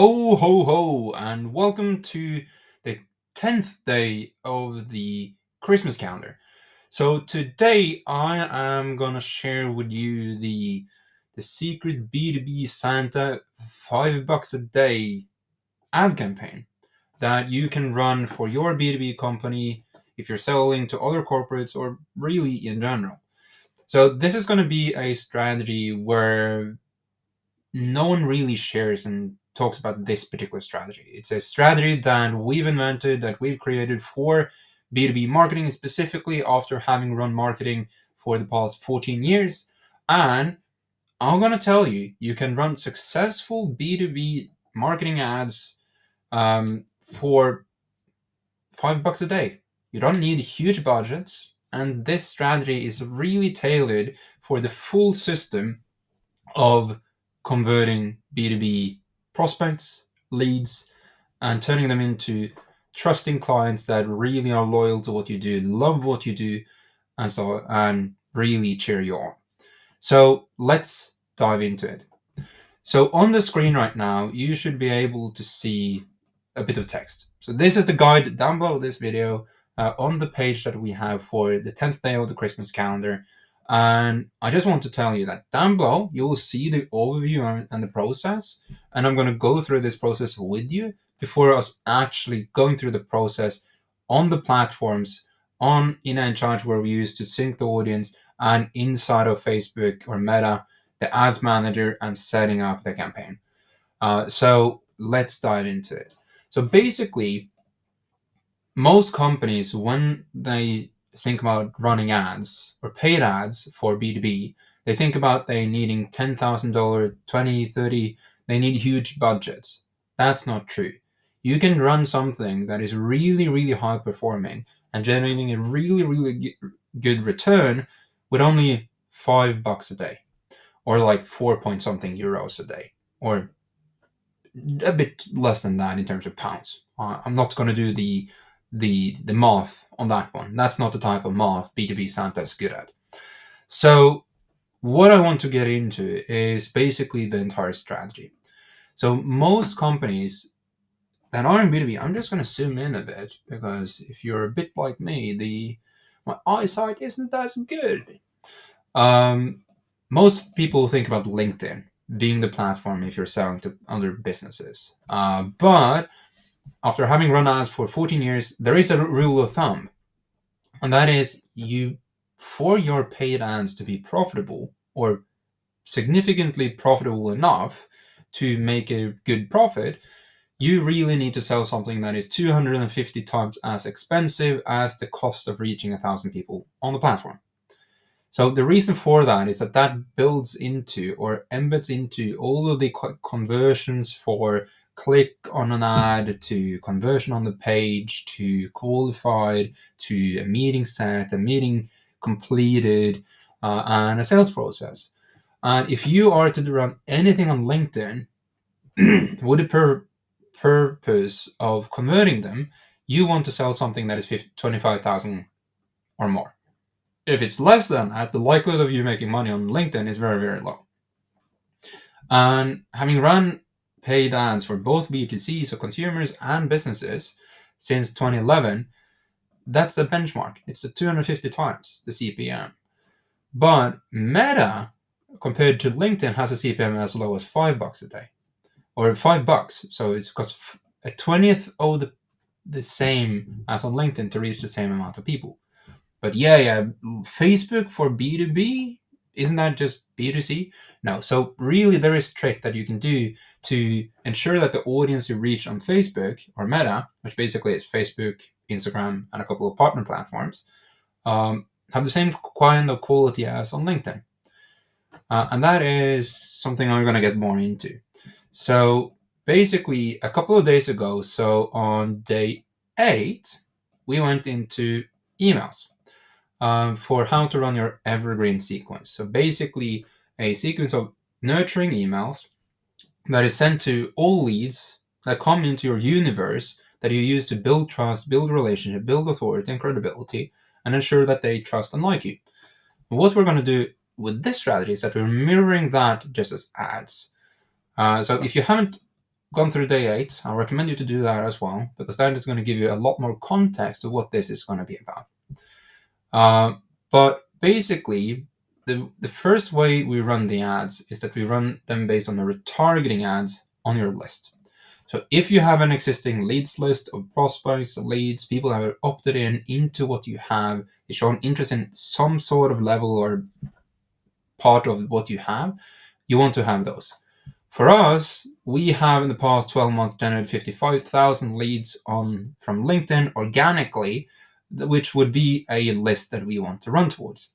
Ho, ho, ho, and welcome to the 10th day of the Christmas calendar. So today I am going to share with you the secret B2B Santa $5 a day ad campaign that you can run for your B2B company if you're selling to other corporates or really in general. So this is going to be a strategy where no one really shares and talks about this particular strategy. It's a strategy that we've invented, that we've created for B2B marketing, specifically after having run marketing for the past 14 years. And I'm going to tell you, you can run successful B2B marketing ads for $5 a day. You don't need huge budgets. And this strategy is really tailored for the full system of converting B2B prospects, leads, and turning them into trusting clients that really are loyal to what you do, love what you do, and really cheer you on. So let's dive into it. So on the screen right now, you should be able to see a bit of text. So this is the guide down below this video on the page that we have for the 10th day of the Christmas calendar. And I just want to tell you that down below, you will see the overview and the process. And I'm going to go through this process with you before us actually going through the process on the platforms in Encharge, where we use to sync the audience, and inside of Facebook or Meta, the ads manager, and setting up the campaign. So let's dive into it. So basically, most companies, when they think about running ads or paid ads for B2B, they think about they needing $10,000, 20, 30, they need huge budgets. That's not true. You can run something that is really, really high performing and generating a really, really good return with only $5 a day, or like 4 point something euros a day, or a bit less than that in terms of pounds. I'm not going to do the math on that one. That's not the type of math B2B Santa is good at. So what I want to get into is basically the entire strategy. So most companies that are in B2B, I'm just going to zoom in a bit, because if you're a bit like me, my eyesight isn't as good. Most people think about LinkedIn being the platform if you're selling to other businesses. But after having run ads for 14 years, there is a rule of thumb, and that is for your paid ads to be profitable, or significantly profitable enough to make a good profit, you really need to sell something that is 250 times as expensive as the cost of reaching 1,000 people on the platform. So the reason for that is that builds into or embeds into all of the conversions, for click on an ad to conversion on the page to qualified to a meeting set, a meeting completed, and a sales process. And if you are to run anything on LinkedIn with the purpose of converting them, you want to sell something that is 25,000 or more. If it's less than that, the likelihood of you making money on LinkedIn is very, very low. And having run paid ads for both B2C, so consumers, and businesses since 2011, that's the benchmark. It's the 250 times the CPM. But Meta, compared to LinkedIn, has a CPM as low as $5 a day, or $5. So it's cost a 20th of the same as on LinkedIn to reach the same amount of people. But yeah, Facebook for B2B, isn't that just B2C? No. So really, there is a trick that you can do to ensure that the audience you reach on Facebook or Meta, which basically is Facebook, Instagram, and a couple of partner platforms, have the same kind of quality as on LinkedIn. And that is something I'm going to get more into. So basically, a couple of days ago, so on day 8, we went into emails. For how to run your evergreen sequence. So basically, a sequence of nurturing emails that is sent to all leads that come into your universe, that you use to build trust, build relationship, build authority and credibility, and ensure that they trust and like you. What we're going to do with this strategy is that we're mirroring that just as ads. So if you haven't gone through day 8, I recommend you to do that as well, because that is going to give you a lot more context of what this is going to be about. But basically, the first way we run the ads is that we run them based on the retargeting ads on your list. So if you have an existing leads list of prospects, leads, people that have opted into what you have, they show an interest in some sort of level or part of what you have, you want to have those. For us, we have in the past 12 months generated 55,000 leads from LinkedIn organically, which would be a list that we want to run towards.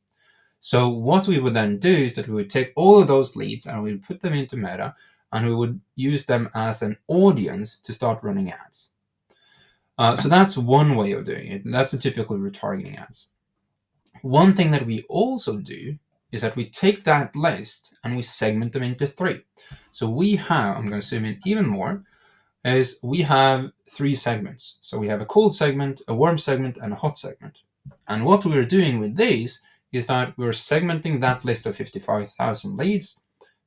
So what we would then do is that we would take all of those leads and we would put them into Meta, and we would use them as an audience to start running ads. So that's one way of doing it. That's a typical retargeting ads. One thing that we also do is that we take that list and we segment them into 3. So we have, I'm going to zoom in even more, is we have 3 segments. So we have a cold segment, a warm segment, and a hot segment. And what we're doing with these is that we're segmenting that list of 55,000 leads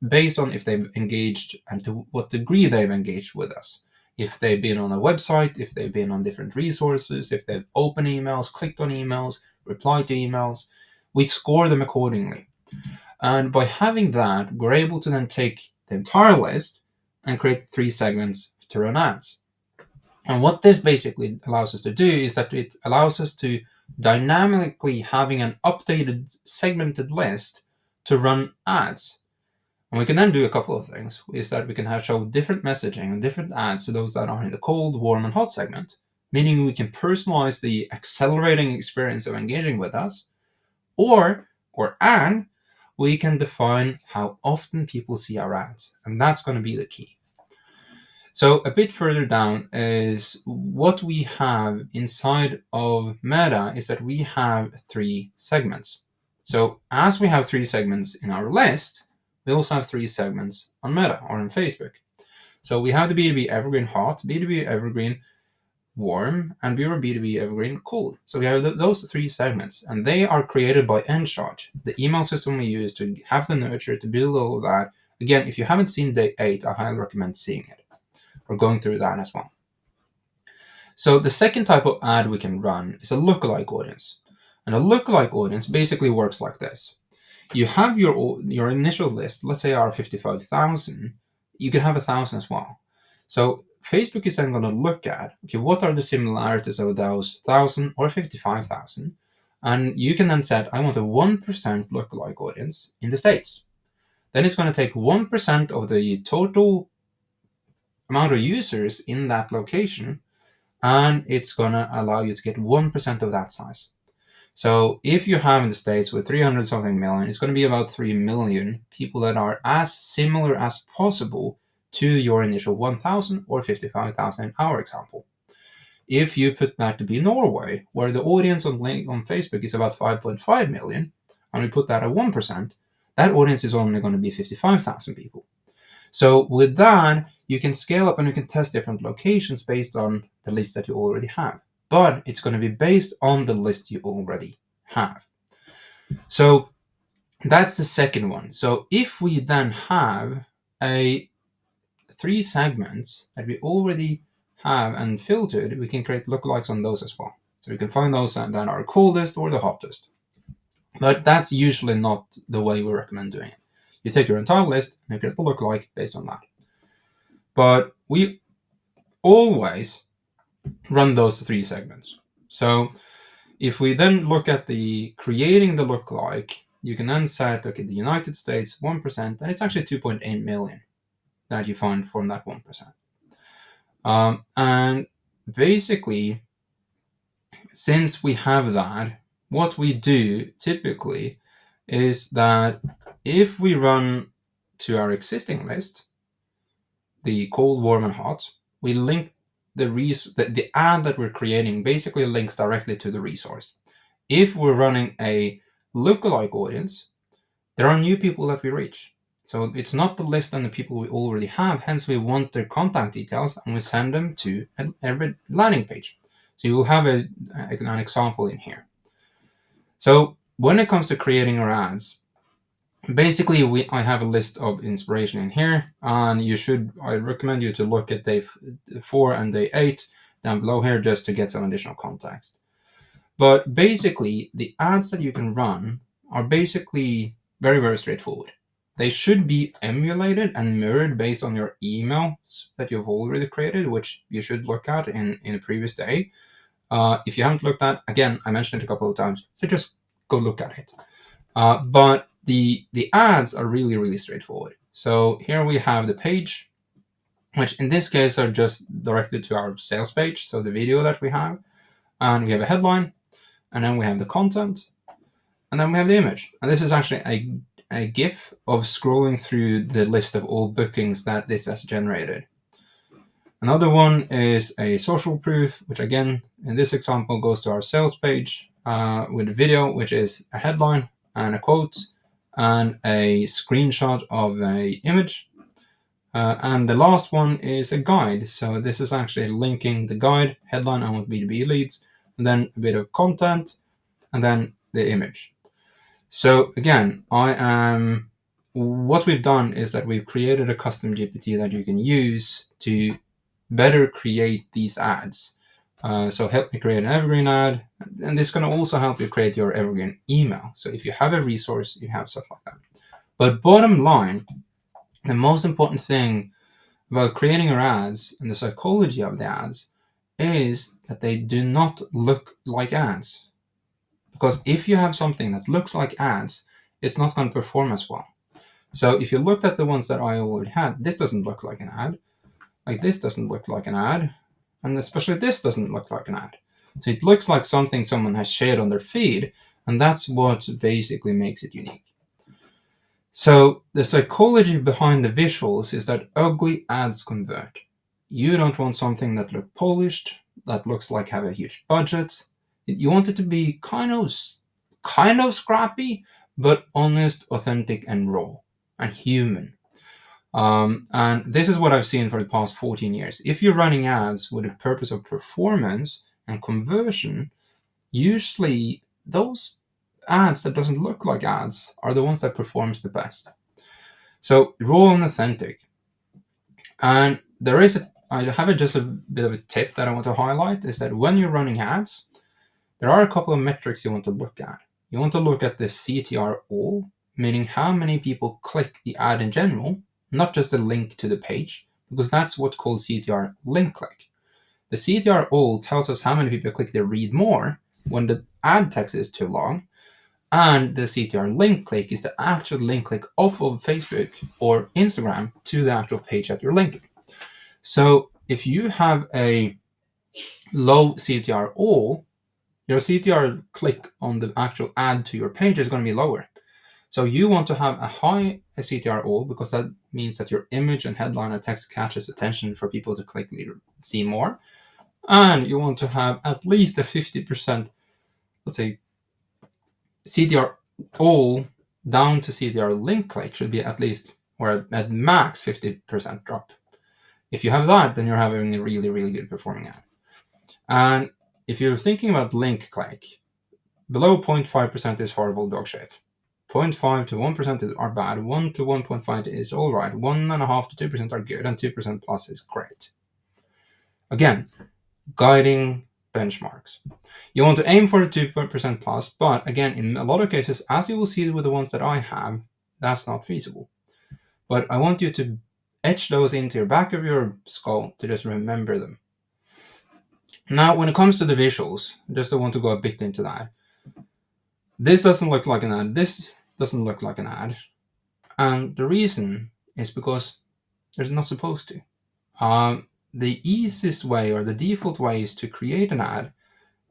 based on if they've engaged and to what degree they've engaged with us. If they've been on a website, if they've been on different resources, if they've opened emails, clicked on emails, replied to emails, we score them accordingly. And by having that, we're able to then take the entire list and create 3 segments to run ads. And what this basically allows us to do is that it allows us to dynamically having an updated segmented list to run ads. And we can then do a couple of things, is that we can show different messaging and different ads to those that are in the cold, warm, and hot segment, meaning we can personalize the accelerating experience of engaging with us, and we can define how often people see our ads, and that's going to be the key. So a bit further down is what we have inside of Meta is that we have 3 segments. So as we have 3 segments in our list, we also have 3 segments on Meta or on Facebook. So we have the B2B Evergreen Hot, B2B Evergreen Warm, and B2B Evergreen Cold. So we have those 3 segments, and they are created by Encharge, the email system we use to have the nurture, to build all of that. Again, if you haven't seen day 8, I highly recommend seeing it. We're going through that as well. So the second type of ad we can run is a lookalike audience. And a lookalike audience basically works like this. You have your initial list, let's say are 55,000, you can have 1,000 as well. So Facebook is then going to look at, okay, what are the similarities of those 1,000 or 55,000? And you can then set, I want a 1% lookalike audience in the States. Then it's going to take 1% of the total amount of users in that location, and it's going to allow you to get 1% of that size. So if you have in the States with 300 something million, it's going to be about 3 million people that are as similar as possible to your initial 1,000 or 55,000 in our example. If you put that to be Norway, where the audience on Facebook is about 5.5 million, and we put that at 1%, that audience is only going to be 55,000 people. So with that, you can scale up and you can test different locations based on the list that you already have. But it's going to be based on the list you already have. So that's the second one. So if we then have 3 segments that we already have and filtered, we can create lookalikes on those as well. So we can find those that are coldest or the hottest. But that's usually not the way we recommend doing it. You take your entire list and you create a lookalike based on that. But we always run those 3 segments. So if we then look at the creating the lookalike, you can then set, okay, the United States 1%, and it's actually 2.8 million that you find from that 1%. And basically, since we have that, what we do typically is that if we run to our existing list, the cold, warm, and hot, we link the ad that we're creating basically links directly to the resource. If we're running a lookalike audience, there are new people that we reach. So it's not the list and the people we already have, hence we want their contact details and we send them to every landing page. So you will have an example in here. So when it comes to creating our ads, Basically, I have a list of inspiration in here, and I recommend you to look at day 4 and day 8 down below here just to get some additional context. But basically, the ads that you can run are basically very, very straightforward. They should be emulated and mirrored based on your emails that you've already created, which you should look at in a previous day. If you haven't looked at, again, I mentioned it a couple of times, so just go look at it. But the ads are really, really straightforward. So here we have the page, which in this case are just directed to our sales page, so the video that we have, and we have a headline, and then we have the content, and then we have the image. And this is actually a GIF of scrolling through the list of all bookings that this has generated. Another one is a social proof, which again, in this example, goes to our sales page with a video, which is a headline and a quote and a screenshot of a image. And the last one is a guide. So this is actually linking the guide, headline, and with B2B leads, and then a bit of content, and then the image. So again, what we've done is that we've created a custom GPT that you can use to better create these ads. So help me create an evergreen ad, and this can also help you create your evergreen email. So if you have a resource, you have stuff like that. But bottom line, the most important thing about creating your ads and the psychology of the ads is that they do not look like ads. Because if you have something that looks like ads, it's not going to perform as well. So if you looked at the ones that I already had, this doesn't look like an ad. Like this doesn't look like an ad. And especially this doesn't look like an ad. So it looks like something someone has shared on their feed, and that's what basically makes it unique. So the psychology behind the visuals is that ugly ads convert. You don't want something that looks polished, that looks like have a huge budget. You want it to be kind of scrappy, but honest, authentic, and raw, and human. And this is what I've seen for the past 14 years. If you're running ads with the purpose of performance and conversion, usually those ads that doesn't look like ads are the ones that performs the best. So raw and authentic. And I have just a bit of a tip that I want to highlight is that when you're running ads, there are a couple of metrics you want to look at. You want to look at the CTR all, meaning how many people click the ad in general, not just the link to the page, because that's what's called CTR link click. The CTR all tells us how many people click the read more when the ad text is too long, and the CTR link click is the actual link click off of Facebook or Instagram to the actual page that you're linking. So if you have a low CTR all, your CTR click on the actual ad to your page is going to be lower. So you want to have a high CTR all because that means that your image and headline and text catches attention for people to click see more. And you want to have at least a 50%, let's say, CTR all down to CTR link click should be at least, or at max 50% drop. If you have that, then you're having a really, really good performing ad. And if you're thinking about link click, below 0.5% is horrible dog shit. 0.5 to 1% are bad. 1 to 1.5 is all right. 1.5 to 2% are good, and 2% plus is great. Again, guiding benchmarks. You want to aim for the 2% plus, but again, in a lot of cases, as you will see with the ones that I have, that's not feasible. But I want you to etch those into your back of your skull to just remember them. Now, when it comes to the visuals, just I want to go a bit into that. This doesn't look like an ad. This doesn't look like an ad. And the reason is because they're not supposed to. The easiest way or the default way is to create an ad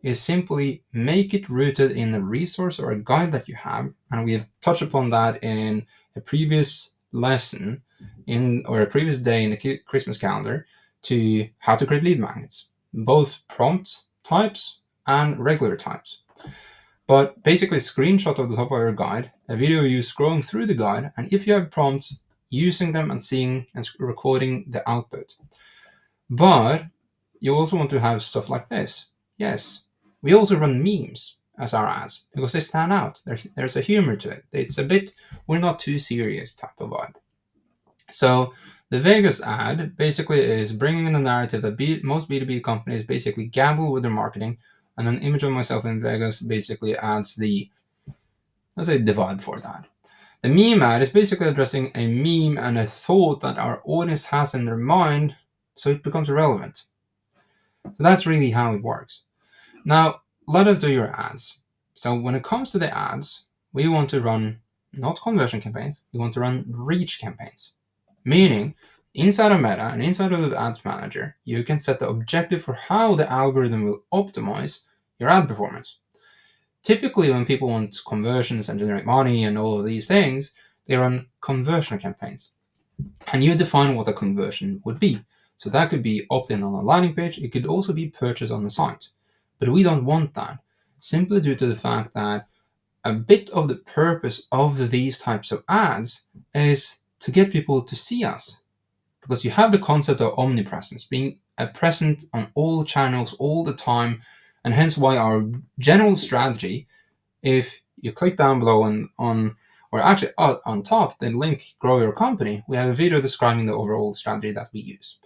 is simply make it rooted in a resource or a guide that you have. And we have touched upon that in a previous lesson or a previous day in the Christmas calendar to how to create lead magnets, both prompt types and regular types. But basically, screenshot of the top of your guide, a video of you scrolling through the guide, and if you have prompts, using them and seeing and recording the output. But you also want to have stuff like this. Yes, we also run memes. as our ads because they stand out. There's a humor to it. It's a bit, we're not too serious type of vibe. So the Vegas ad basically is bringing in the narrative that most B2B companies basically gamble with their marketing, and an image of myself in Vegas basically adds the, let's say, the vibe for that. The meme ad is basically addressing a meme and a thought that our audience has in their mind, so it becomes relevant. So that's really how it works. Now, let us do your ads. So when it comes to the ads, we want to run not conversion campaigns, we want to run reach campaigns. Meaning, inside of Meta and inside of the Ads Manager, you can set the objective for how the algorithm will optimize your ad performance. Typically, when people want conversions and generate money and all of these things, they run conversion campaigns. And you define what a conversion would be. So that could be opt-in on a landing page. It could also be purchase on the site. But we don't want that, simply due to the fact that a bit of the purpose of these types of ads is to get people to see us. Because you have the concept of omnipresence, being present on all channels all the time, and hence why our general strategy, if you click down below or actually on top, the link Grow Your Company, we have a video describing the overall strategy that we use.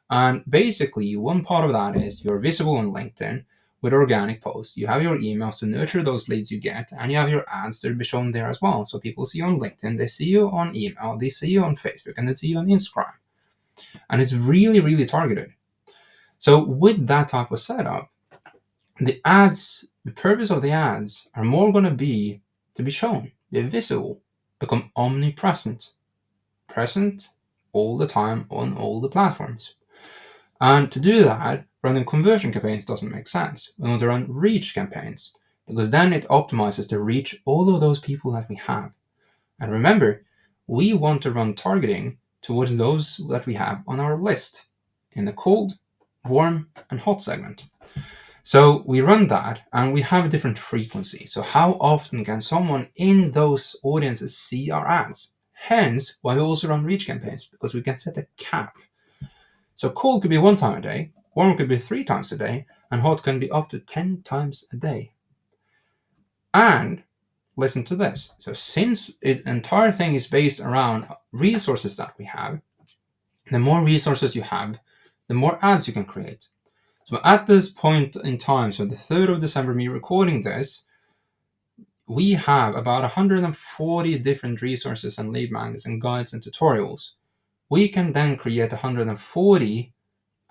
And basically, one part of that is you're visible on LinkedIn with organic posts. You have your emails to nurture those leads you get, and you have your ads to be shown there as well. So people see you on LinkedIn, they see you on email, they see you on Facebook, and they see you on Instagram. And it's really, really targeted. So with that type of setup, the purpose of the ads are more going to be shown, be visible, become omnipresent, present all the time on all the platforms. And to do that, running conversion campaigns doesn't make sense. We want to run reach campaigns because then it optimizes to reach all of those people that we have. And remember, we want to run targeting towards those that we have on our list in the cold, warm, and hot segment. So we run that and we have a different frequency. So how often can someone in those audiences see our ads? Hence why we also run reach campaigns, because we can set a cap. So cold could be 1 time a day, warm could be 3 times a day, and hot can be up to 10 times a day. And listen to this. So since the entire thing is based around resources that we have, the more resources you have, the more ads you can create. So at this point in time, so the 3rd of December, me recording this, we have about 140 different resources and lead magnets and guides and tutorials. We can then create 140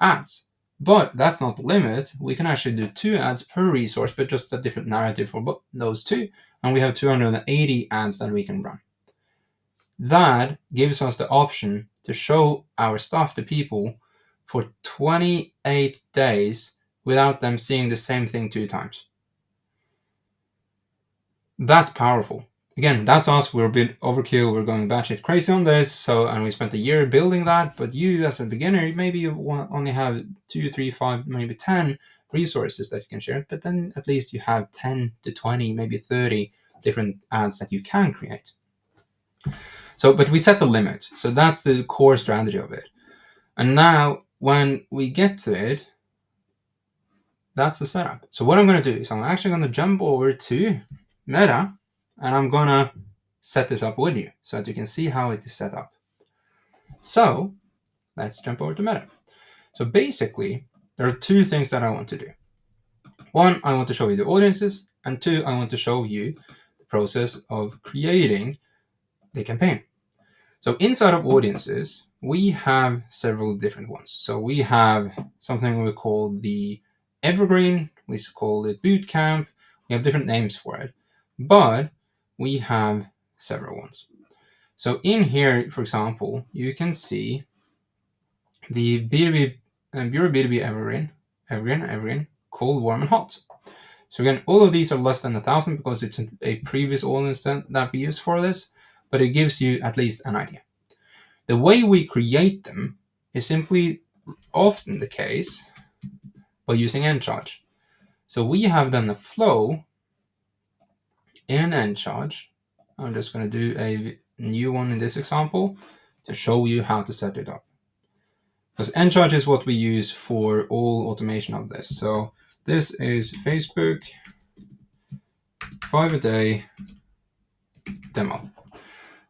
ads. But that's not the limit. We can actually do 2 ads per resource, but just a different narrative for those 2. And we have 280 ads that we can run. That gives us the option to show our stuff to people for 28 days without them seeing the same thing 2 times. That's powerful. Again, that's us. We're a bit overkill. We're going batshit crazy on this. And we spent a year building that. But you, as a beginner, maybe you only have 2, 3, 5, maybe 10 resources that you can share. But then at least you have 10 to 20, maybe 30 different ads that you can create. So, but we set the limit. So that's the core strategy of it. And now when we get to it, that's the setup. So what I'm going to do is I'm actually going to jump over to Meta and I'm going to set this up with you so that you can see how it is set up. So let's jump over to Meta. So basically, there are 2 things that I want to do. 1, I want to show you the audiences, and 2, I want to show you the process of creating the campaign. So inside of audiences, we have several different ones. So we have something we call the Evergreen, we call it Bootcamp. We have different names for it, but we have several ones. So in here, for example, you can see the B2B Bureau B2B Evergreen, cold, warm, and hot. So again, all of these are less than 1,000 because it's a previous audience that we used for this, but it gives you at least an idea. The way we create them is simply often the case by using Encharge. So we have done a flow in Encharge. I'm just going to do a new one in this example to show you how to set it up. Because Encharge is what we use for all automation of this. So this is Facebook 5-a-day demo.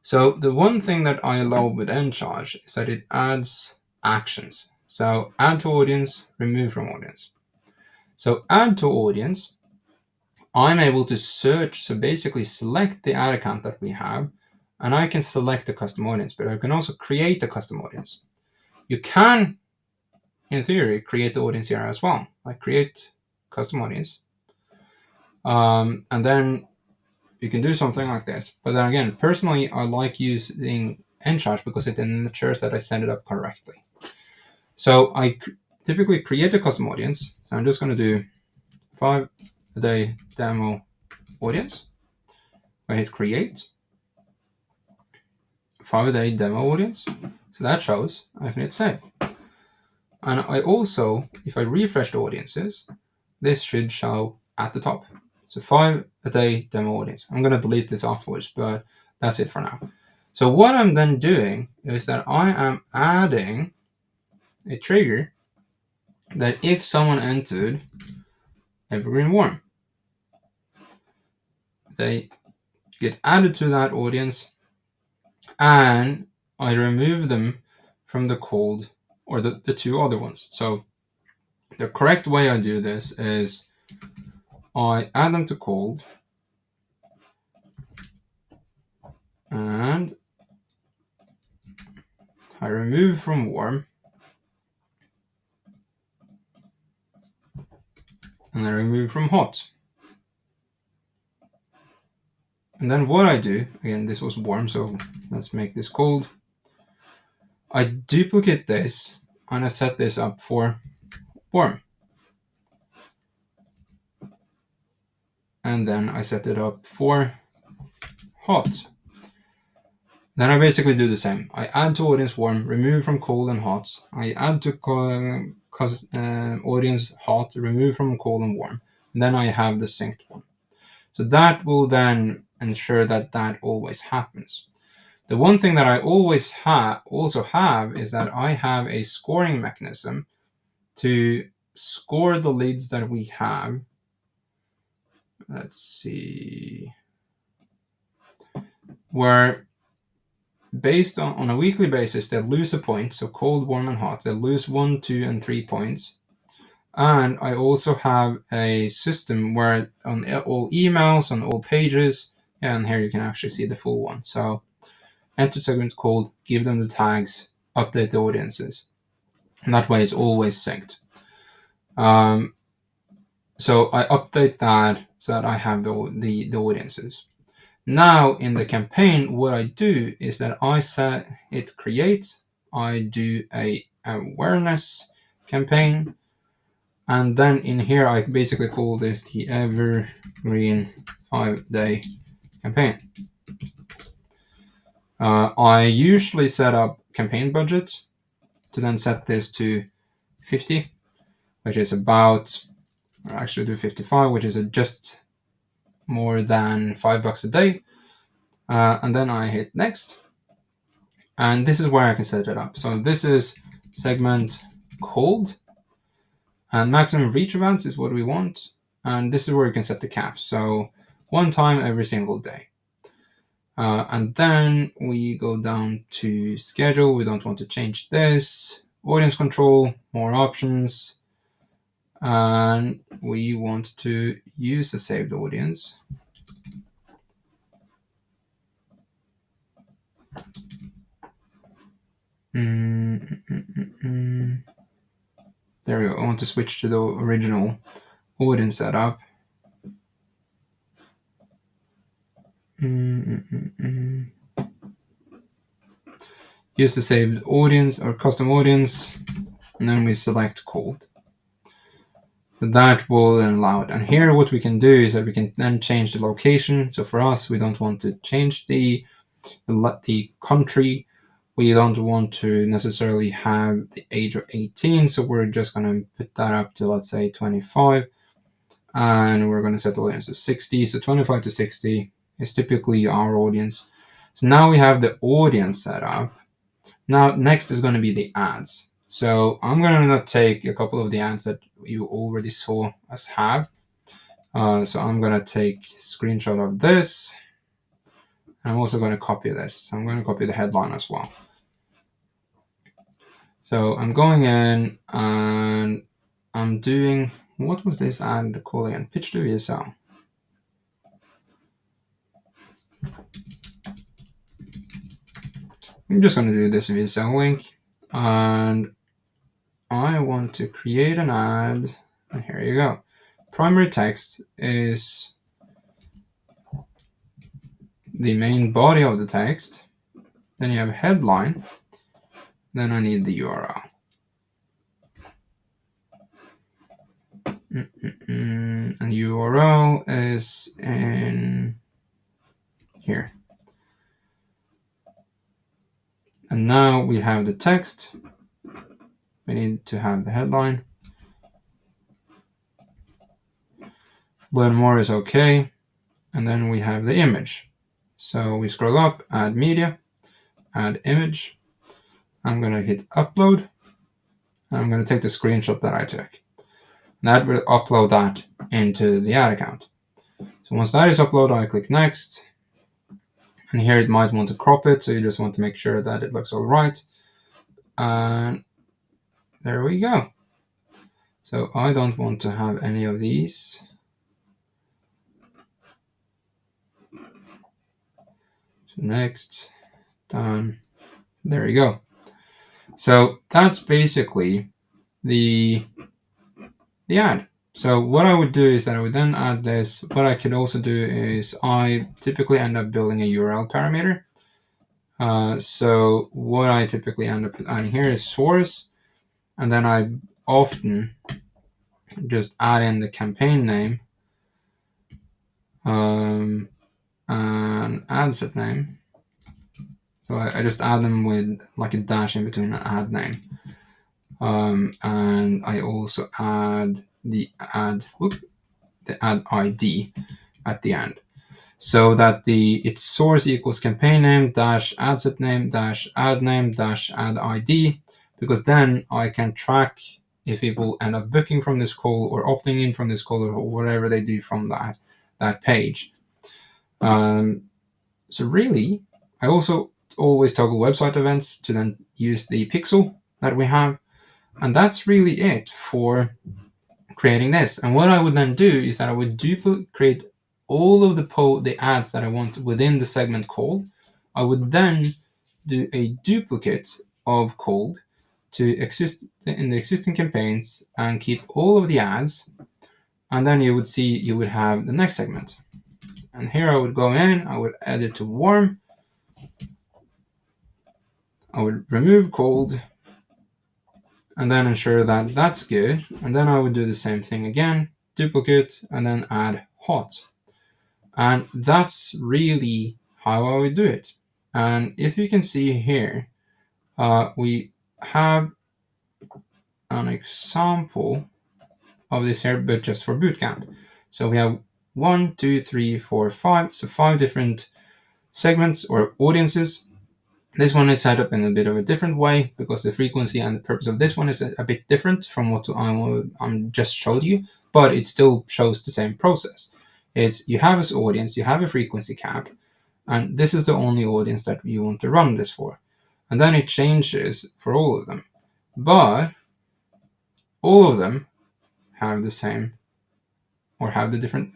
So the one thing that I love with Encharge is that it adds actions. So add to audience, remove from audience. So add to audience, I'm able to search, so basically select the ad account that we have, and I can select a custom audience, but I can also create a custom audience. You can, in theory, create the audience here as well, like create custom audience. And then you can do something like this. But then again, personally, I like using Encharge because it ensures that I set it up correctly. So I typically create a custom audience. So I'm just going to do 5-a-day demo audience. I hit create. 5-a-day demo audience. So that shows. I can hit save. And I also, if I refresh the audiences, this should show at the top. So 5-a-day demo audience. I'm going to delete this afterwards, but that's it for now. So what I'm then doing is that I am adding a trigger that if someone entered Evergreen Warm, they get added to that audience, and I remove them from the cold or the two other ones. So the correct way I do this is I add them to cold, and I remove from warm, and I remove from hot. And then what I do, again, this was warm, so let's make this cold. I duplicate this and I set this up for warm. And then I set it up for hot. Then I basically do the same. I add to audience warm, remove from cold and hot. I add to audience hot, remove from cold and warm. And then I have the synced one. So that will then ensure that that always happens. The one thing that I always also have is that I have a scoring mechanism to score the leads that we have. Let's see. Where based on a weekly basis, they lose a point. So cold, warm, and hot. They lose 1, 2, and 3 points. And I also have a system where on all emails, on all pages, and here you can actually see the full one. So enter segment cold, give them the tags, update the audiences. And that way it's always synced. So I update that so that I have the audiences. Now in the campaign, what I do is that I set it create, I do a awareness campaign, and then in here I basically call this the Evergreen 5-day campaign. I usually set up campaign budget to then set this to 50, which is about, or actually do 55, which is just more than $5 a day. And then I hit next. And this is where I can set it up. So this is segment cold, and maximum reach events is what we want. And this is where you can set the cap. So 1 time every single day. And then we go down to schedule. We don't want to change this. Audience control, more options. And we want to use a saved audience. There we go. I want to switch to the original audience setup. Use the saved audience or custom audience, and then we select cold. So that will then allow it. And here what we can do is that we can then change the location. So for us, we don't want to change the country. We don't want to necessarily have the age of 18. So we're just going to put that up to, let's say, 25. And we're going to set the audience to 60. So 25 to 60 is typically our audience. So now we have the audience set up. Now, next is going to be the ads. So I'm going to take a couple of the ads that you already saw us have. So I'm going to take a screenshot of this. I'm also going to copy this. So I'm going to copy the headline as well. So I'm going in and I'm doing, what was this ad called again? Pitch to VSL. I'm just going to do this VSL link, and I want to create an ad, and here you go. Primary text is the main body of the text. Then you have a headline. Then I need the URL. And the URL is in here. And now we have the text. We need to have the headline. Learn more is okay. And then we have the image. So we scroll up, add media, add image. I'm going to hit upload. And I'm going to take the screenshot that I took. And that will upload that into the ad account. So once that is uploaded, I click next. And here it might want to crop it. So you just want to make sure that it looks all right. And there we go. So I don't want to have any of these. So next, done. There you go. So that's basically the ad. So what I would do is that I would then add this. What I could also do is I typically end up building a URL parameter. So what I typically end up adding here is source, and then I often just add in the campaign name and ad set name. So I just add them with like a dash in between an ad name. And I also add the ad ID at the end, so that its source equals campaign name dash ad set name dash ad name dash ad ID, because then I can track if people end up booking from this call or opting in from this call or whatever they do from that page. So really, I also always toggle website events to then use the pixel that we have. And that's really it for creating this. And what I would then do is that I would create all of the ads that I want within the segment called. I would then do a duplicate of called to exist in the existing campaigns and keep all of the ads. And then you would have the next segment. And here I would go in, I would add it to warm. I would remove cold and then ensure that that's good. And then I would do the same thing again, duplicate, and then add hot. And that's really how I would do it. And if you can see here, we have an example of this here, but just for bootcamp. So we have 1, 2, 3, 4, 5. So 5 different segments or audiences. This one is set up in a bit of a different way because the frequency and the purpose of this one is a bit different from what I'm just showed you, but it still shows the same process. It's you have this audience, you have a frequency cap, and this is the only audience that you want to run this for. And then it changes for all of them. But all of them have the same or have different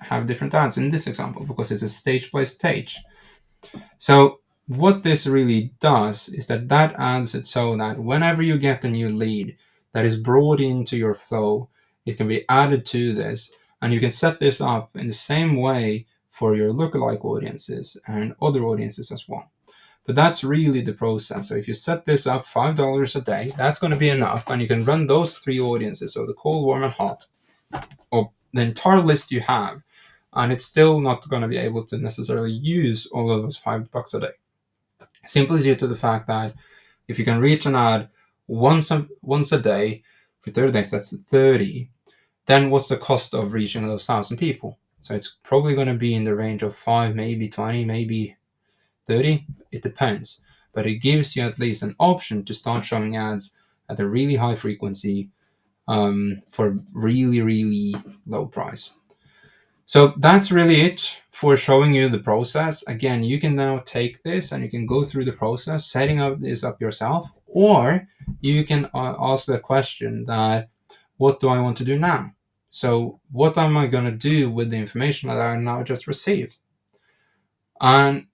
ads in this example because it's a stage by stage. So what this really does is that adds it so that whenever you get a new lead that is brought into your flow, it can be added to this, and you can set this up in the same way for your lookalike audiences and other audiences as well. But that's really the process. So if you set this up $5 a day, that's going to be enough, and you can run those 3 audiences, so the cold, warm, and hot, or the entire list you have, and it's still not going to be able to necessarily use all of those $5 a day. Simply due to the fact that if you can reach an ad once a day for 30 days, that's 30. Then what's the cost of reaching those 1,000 people? So it's probably going to be in the range of 5, maybe 20, maybe 30. It depends. But it gives you at least an option to start showing ads at a really high frequency for really, really low price. So that's really it for showing you the process. Again, you can now take this and you can go through the process, setting up this up yourself, or you can ask the question that, what do I want to do now? So what am I going to do with the information that I now just received? And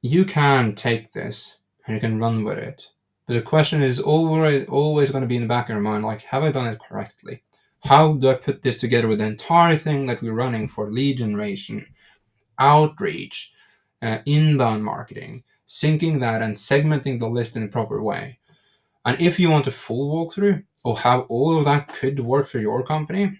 you can take this and you can run with it. But the question is always going to be in the back of your mind, like, have I done it correctly? How do I put this together with the entire thing that we're running for lead generation, outreach, inbound marketing, syncing that and segmenting the list in a proper way? And if you want a full walkthrough of how all of that could work for your company,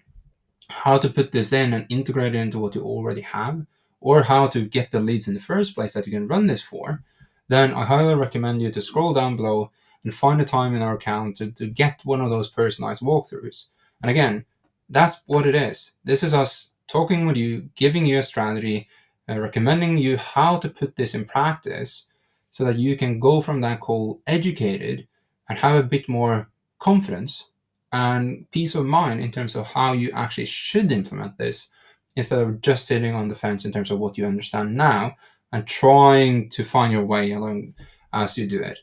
how to put this in and integrate it into what you already have, or how to get the leads in the first place that you can run this for, then I highly recommend you to scroll down below and find a time in our calendar to get one of those personalized walkthroughs. And again, that's what it is. This is us talking with you, giving you a strategy, recommending you how to put this in practice so that you can go from that call educated and have a bit more confidence and peace of mind in terms of how you actually should implement this, instead of just sitting on the fence in terms of what you understand now and trying to find your way along as you do it.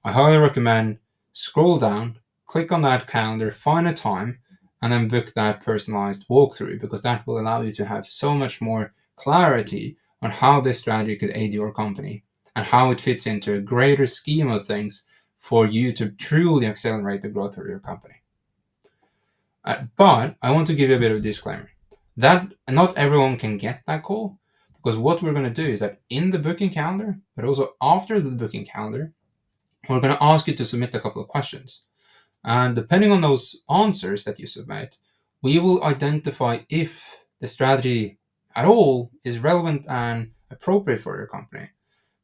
I highly recommend scroll down, click on that calendar, find a time, and then book that personalized walkthrough, because that will allow you to have so much more clarity on how this strategy could aid your company and how it fits into a greater scheme of things for you to truly accelerate the growth of your company. But I want to give you a bit of a disclaimer that not everyone can get that call, because what we're going to do is that in the booking calendar, but also after the booking calendar, we're going to ask you to submit a couple of questions. And depending on those answers that you submit, we will identify if the strategy at all is relevant and appropriate for your company.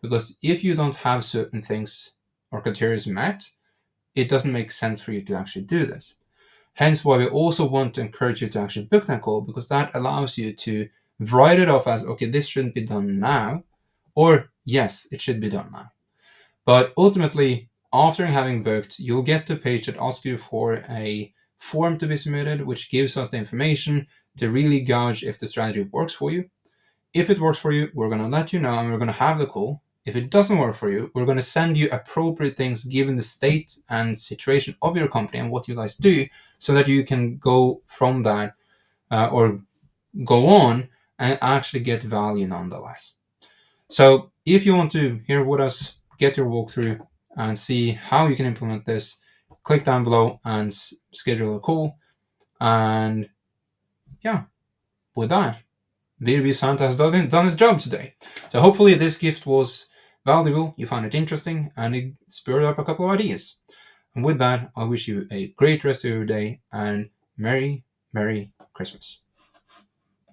Because if you don't have certain things or criteria met, it doesn't make sense for you to actually do this. Hence why we also want to encourage you to actually book that call, because that allows you to write it off as, okay, this shouldn't be done now, or yes, it should be done now. But ultimately, after having booked, you'll get to a page that asks you for a form to be submitted, which gives us the information to really gauge if the strategy works for you. If it works for you, we're going to let you know and we're going to have the call. If it doesn't work for you, we're going to send you appropriate things given the state and situation of your company and what you guys do, so that you can go from that or go on and actually get value nonetheless. So if you want to hear with us, get your walkthrough and see how you can implement this, click down below and schedule a call. And yeah, with that, B2B Santa has done his job today. So hopefully this gift was valuable, you found it interesting, and it spurred up a couple of ideas. And with that, I wish you a great rest of your day and Merry, Merry Christmas.